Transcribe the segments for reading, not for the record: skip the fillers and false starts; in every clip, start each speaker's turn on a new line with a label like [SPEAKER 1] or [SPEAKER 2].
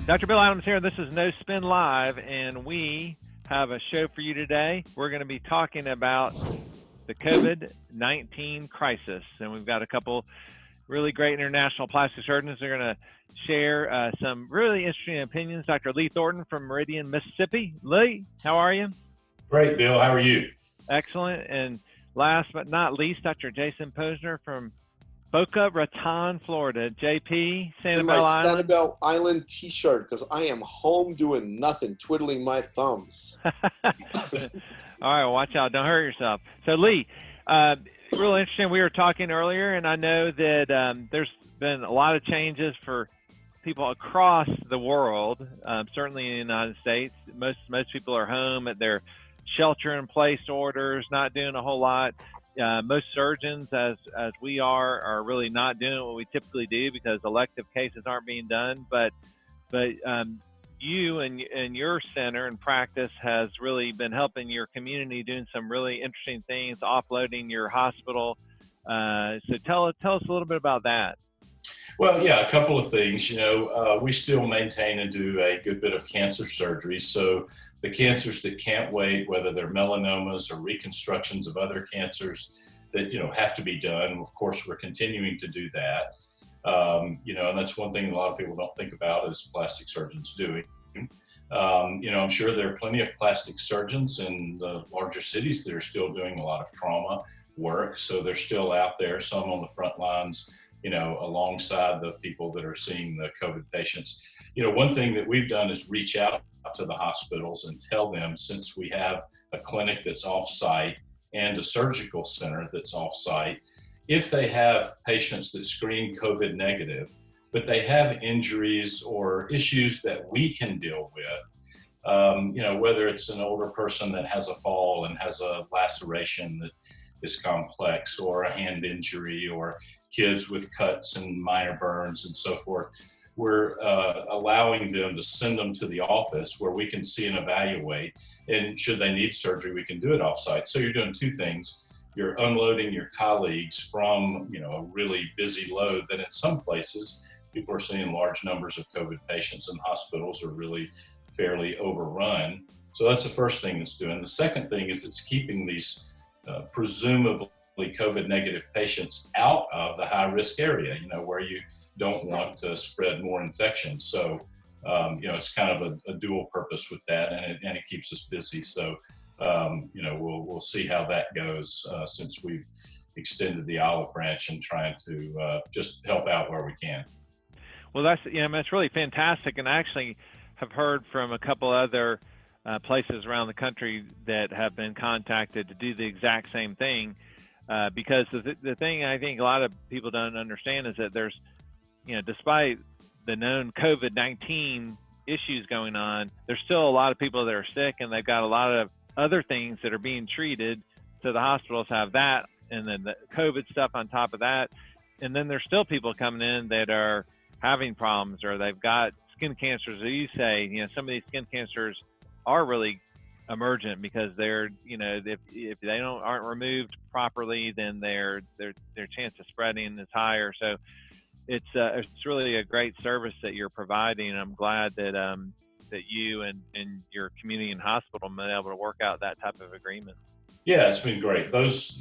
[SPEAKER 1] Dr. Bill Adams here. This is No Spin Live, and we have a show for you today. We're going to be talking about the COVID-19 crisis, and we've got a couple really great international plastic surgeons. They're going to share some really interesting opinions. Dr. Lee Thornton from Meridian, Mississippi. Lee, how are you?
[SPEAKER 2] Great, Bill. How are you?
[SPEAKER 1] Excellent. And last but not least, Dr. Jason Pozner from Boca, Raton, Florida. JP, Sanibel Island.
[SPEAKER 3] Sanibel Island t-shirt because I am home doing nothing, twiddling my thumbs.
[SPEAKER 1] All right, watch out. Don't hurt yourself. So, Lee, real interesting. We were talking earlier, and I know that there's been a lot of changes for people across the world, certainly in the United States. Most people are home at their shelter-in-place orders, not doing a whole lot. Most surgeons, as we are really not doing what we typically do because elective cases aren't being done. But you and your center and practice has really been helping your community, doing some really interesting things, offloading your hospital. So tell us a little bit about that.
[SPEAKER 2] Well, yeah, a couple of things. We still maintain and do a good bit of cancer surgery. So the cancers that can't wait, whether they're melanomas or reconstructions of other cancers that, have to be done. Of course, we're continuing to do that. And that's one thing a lot of people don't think about is plastic surgeons doing. I'm sure there are plenty of plastic surgeons in the larger cities that are still doing a lot of trauma work. So they're still out there, some on the front lines, alongside the people that are seeing the COVID patients. One thing that we've done is reach out to the hospitals and tell them, since we have a clinic that's off-site and a surgical center that's off-site, if they have patients that screen COVID negative, but they have injuries or issues that we can deal with, whether it's an older person that has a fall and has a laceration that is complex, or a hand injury, or kids with cuts and minor burns and so forth, we're allowing them to send them to the office where we can see and evaluate. And should they need surgery, we can do it offsite. So you're doing two things. You're unloading your colleagues from, a really busy load that in some places, people are seeing large numbers of COVID patients and hospitals are really fairly overrun. So that's the first thing it's doing. The second thing is it's keeping these presumably COVID negative patients out of the high risk area, where you don't want to spread more infection. So, it's kind of a dual purpose with that, and it keeps us busy. So, we'll see how that goes since we've extended the olive branch and trying to just help out where we can.
[SPEAKER 1] Well, that's really fantastic. And I actually have heard from a couple other places around the country that have been contacted to do the exact same thing. Because the thing I think a lot of people don't understand is that there's, despite the known COVID-19 issues going on, there's still a lot of people that are sick, and they've got a lot of other things that are being treated. So the hospitals have that, and then the COVID stuff on top of that. And then there's still people coming in that are having problems, or they've got skin cancers. As you say, some of these skin cancers are really emergent because they're, if they aren't removed properly, then their chance of spreading is higher. So it's really a great service that you're providing. And I'm glad that that you and your community and hospital have been able to work out that type of agreement.
[SPEAKER 2] Yeah, it's been great. Those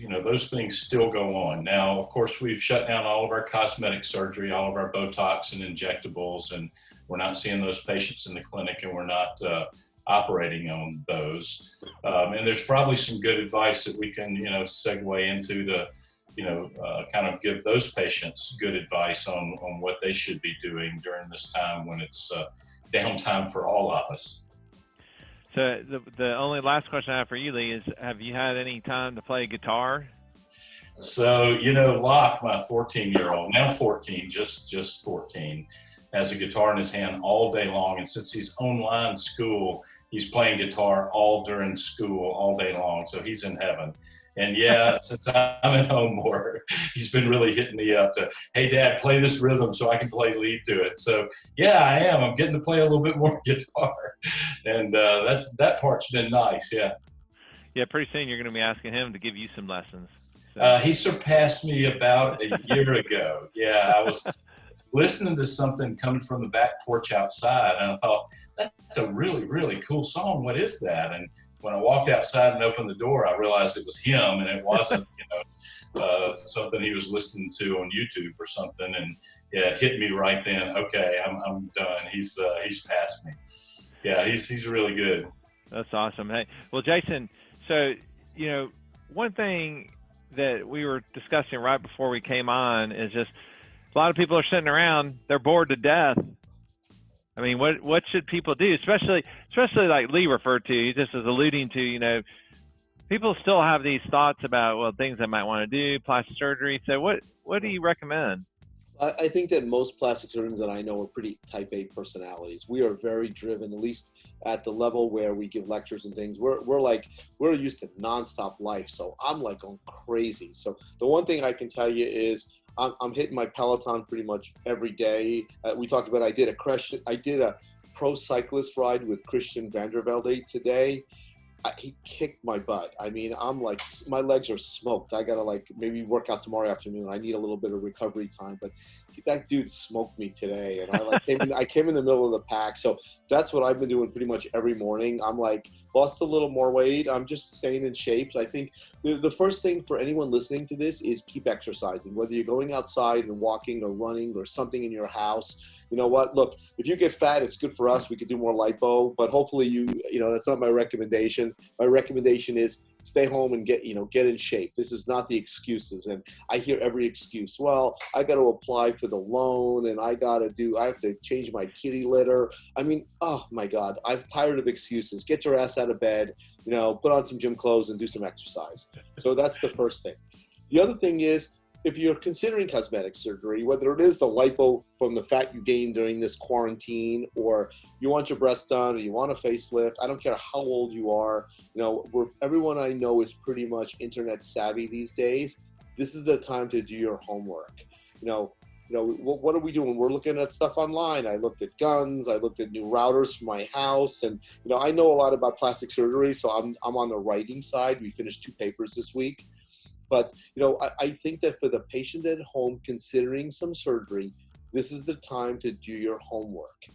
[SPEAKER 2] things still go on. Now, of course, we've shut down all of our cosmetic surgery, all of our Botox and injectables, and we're not seeing those patients in the clinic, and we're not operating on those. And there's probably some good advice that we can, segue into to, kind of give those patients good advice on what they should be doing during this time when it's downtime for all of us.
[SPEAKER 1] So the only last question I have for you, Lee, is have you had any time to play guitar?
[SPEAKER 2] So, Locke, my 14-year-old, now 14, just 14, has a guitar in his hand all day long. And since he's online school, he's playing guitar all during school, all day long. So he's in heaven. And yeah, since I'm at home more, he's been really hitting me up to, hey, Dad, play this rhythm so I can play lead to it. So yeah, I am. I'm getting to play a little bit more guitar. And that part's been nice, yeah.
[SPEAKER 1] Yeah, pretty soon you're going to be asking him to give you some lessons. So.
[SPEAKER 2] He surpassed me about a year ago. Yeah, listening to something coming from the back porch outside, and I thought, that's a really, really cool song. What is that? And when I walked outside and opened the door, I realized it was him, and it wasn't, something he was listening to on YouTube or something. And yeah, it hit me right then. Okay, I'm done. He's passed me. Yeah, he's really good.
[SPEAKER 1] That's awesome. Hey, well, Jason, so, one thing that we were discussing right before we came on is just a lot of people are sitting around, they're bored to death. I mean, what should people do? Especially like Lee referred to, he just was alluding to, people still have these thoughts about, well, things they might want to do, plastic surgery. So what do you recommend?
[SPEAKER 3] I think that most plastic surgeons that I know are pretty type A personalities. We are very driven, at least at the level where we give lectures and things. We're used to nonstop life. So I'm like going crazy. So the one thing I can tell you is I'm hitting my Peloton pretty much every day. We talked about, I did a pro cyclist ride with Christian Vandervelde today. He kicked my butt. I mean, I'm like, my legs are smoked. I gotta maybe work out tomorrow afternoon. I need a little bit of recovery time, but that dude smoked me today. And I came in the middle of the pack. So that's what I've been doing pretty much every morning. I'm lost a little more weight. I'm just staying in shape. So I think the first thing for anyone listening to this is keep exercising, whether you're going outside and walking or running or something in your house. You know what? Look, if you get fat, it's good for us. We could do more lipo, but hopefully that's not my recommendation. My recommendation is stay home and get in shape. This is not the excuses. And I hear every excuse. Well, I got to apply for the loan and I have to change my kitty litter. I mean, oh my God, I'm tired of excuses. Get your ass out of bed, put on some gym clothes and do some exercise. So that's the first thing. The other thing is, if you're considering cosmetic surgery, whether it is the lipo from the fat you gained during this quarantine, or you want your breasts done, or you want a facelift, I don't care how old you are, everyone I know is pretty much internet savvy these days. This is the time to do your homework. What are we doing? We're looking at stuff online. I looked at guns. I looked at new routers for my house, and I know a lot about plastic surgery, so I'm on the writing side. We finished 2 papers this week. But, I think that for the patient at home considering some surgery, this is the time to do your homework.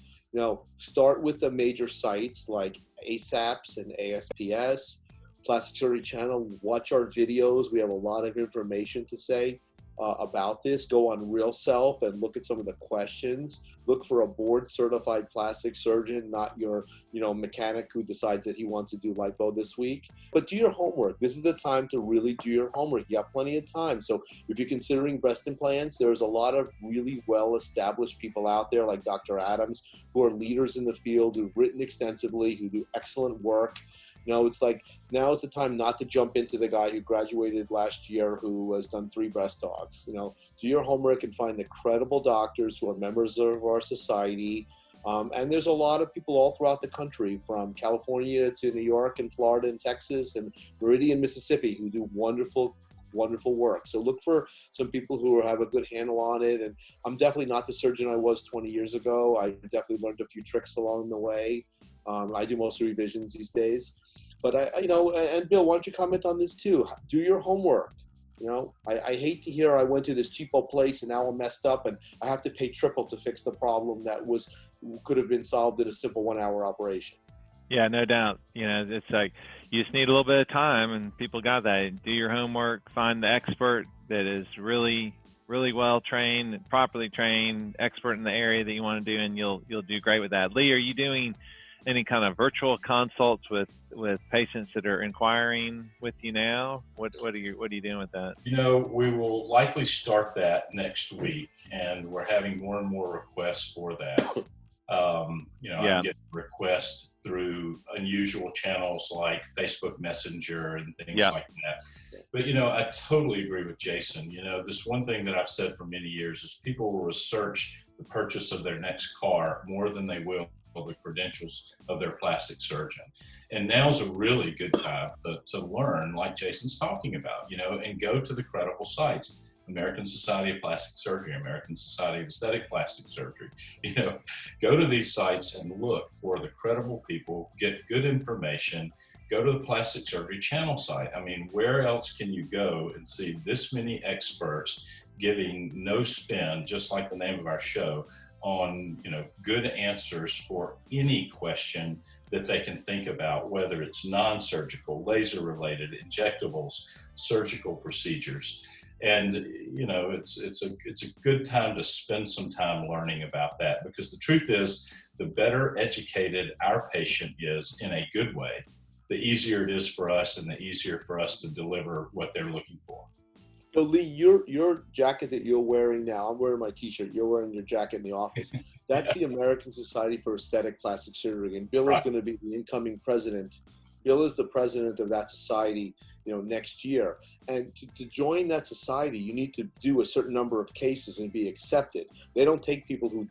[SPEAKER 3] Start with the major sites like ASAPS and ASPS, Plastic Surgery Channel. Watch our videos. We have a lot of information to say about this. Go on Real Self and look at some of the questions. Look for a board certified plastic surgeon, not your, mechanic who decides that he wants to do lipo this week. But do your homework. This is the time to really do your homework. You have plenty of time. So if you're considering breast implants, there's a lot of really well-established people out there like Dr. Adams, who are leaders in the field, who've written extensively, who do excellent work. It's like now is the time not to jump into the guy who graduated last year who has done 3 breast dogs. Do your homework and find the credible doctors who are members of our society. And there's a lot of people all throughout the country, from California to New York and Florida and Texas and Meridian, Mississippi, who do wonderful work. So look for some people who have a good handle on it. And I'm definitely not the surgeon I was 20 years ago. I definitely learned a few tricks along the way. I do most revisions these days. But and Bill, why don't you comment on this too? Do your homework. I hate to hear I went to this cheapo place and now I'm messed up and I have to pay triple to fix the problem that could have been solved in a simple 1-hour operation.
[SPEAKER 1] Yeah, no doubt. It's like you just need a little bit of time, and people got that. Do your homework, find the expert that is really, really well trained, properly trained, expert in the area that you want to do, and you'll do great with that. Lee, are you doing any kind of virtual consults with patients that are inquiring with you now? What are you doing with that?
[SPEAKER 2] We will likely start that next week, and we're having more and more requests for that. I'm getting requests through unusual channels like Facebook Messenger and things like that. But, I totally agree with Jason. This one thing that I've said for many years is people will research the purchase of their next car more than they will the credentials of their plastic surgeon. And now's a really good time to learn, like Jason's talking about, and go to the credible sites. American Society of Plastic Surgery, American Society of Aesthetic Plastic Surgery. Go to these sites and look for the credible people, get good information, go to the Plastic Surgery Channel site. I mean, where else can you go and see this many experts giving no spin, just like the name of our show, on good answers for any question that they can think about, whether it's non-surgical, laser-related, injectables, surgical procedures. And it's a good time to spend some time learning about that, because the truth is, the better educated our patient is in a good way, the easier it is for us and the easier for us to deliver what they're looking for.
[SPEAKER 3] So Lee, your jacket that you're wearing now, I'm wearing my t-shirt, you're wearing your jacket in the office. That's the American Society for Aesthetic Plastic Surgery. And Bill is going to be the incoming president. Bill is the president of that society, next year. And to join that society, you need to do a certain number of cases and be accepted. They don't take people who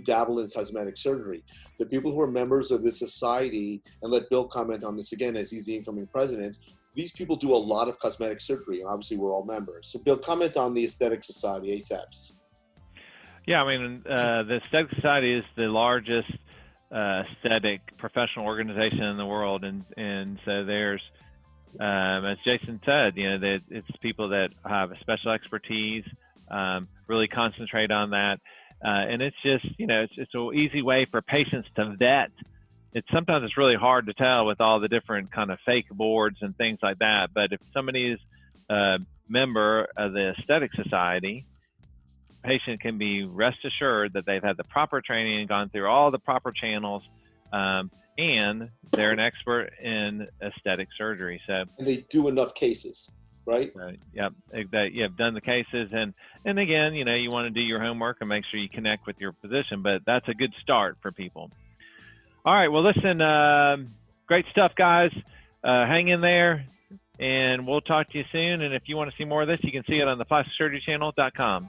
[SPEAKER 3] dabble in cosmetic surgery. The people who are members of this society, and let Bill comment on this again as he's the incoming president, these people do a lot of cosmetic surgery, and obviously we're all members. So Bill, comment on the Aesthetic Society, ASAPS.
[SPEAKER 1] Yeah, I mean, the Aesthetic Society is the largest aesthetic professional organization in the world, and so there's, as Jason said, that it's people that have a special expertise, really concentrate on that, and it's just, it's an easy way for patients to vet. Sometimes it's really hard to tell with all the different kind of fake boards and things like that. But if somebody is a member of the Aesthetic Society, patient can be rest assured that they've had the proper training and gone through all the proper channels, and they're an expert in aesthetic surgery. And
[SPEAKER 3] they do enough cases, right?
[SPEAKER 1] Yep. You've done the cases, and again, you want to do your homework and make sure you connect with your physician. But that's a good start for people. All right, well, listen, great stuff, guys. Hang in there, and we'll talk to you soon. And if you want to see more of this, you can see it on the plasticsurgerychannel.com.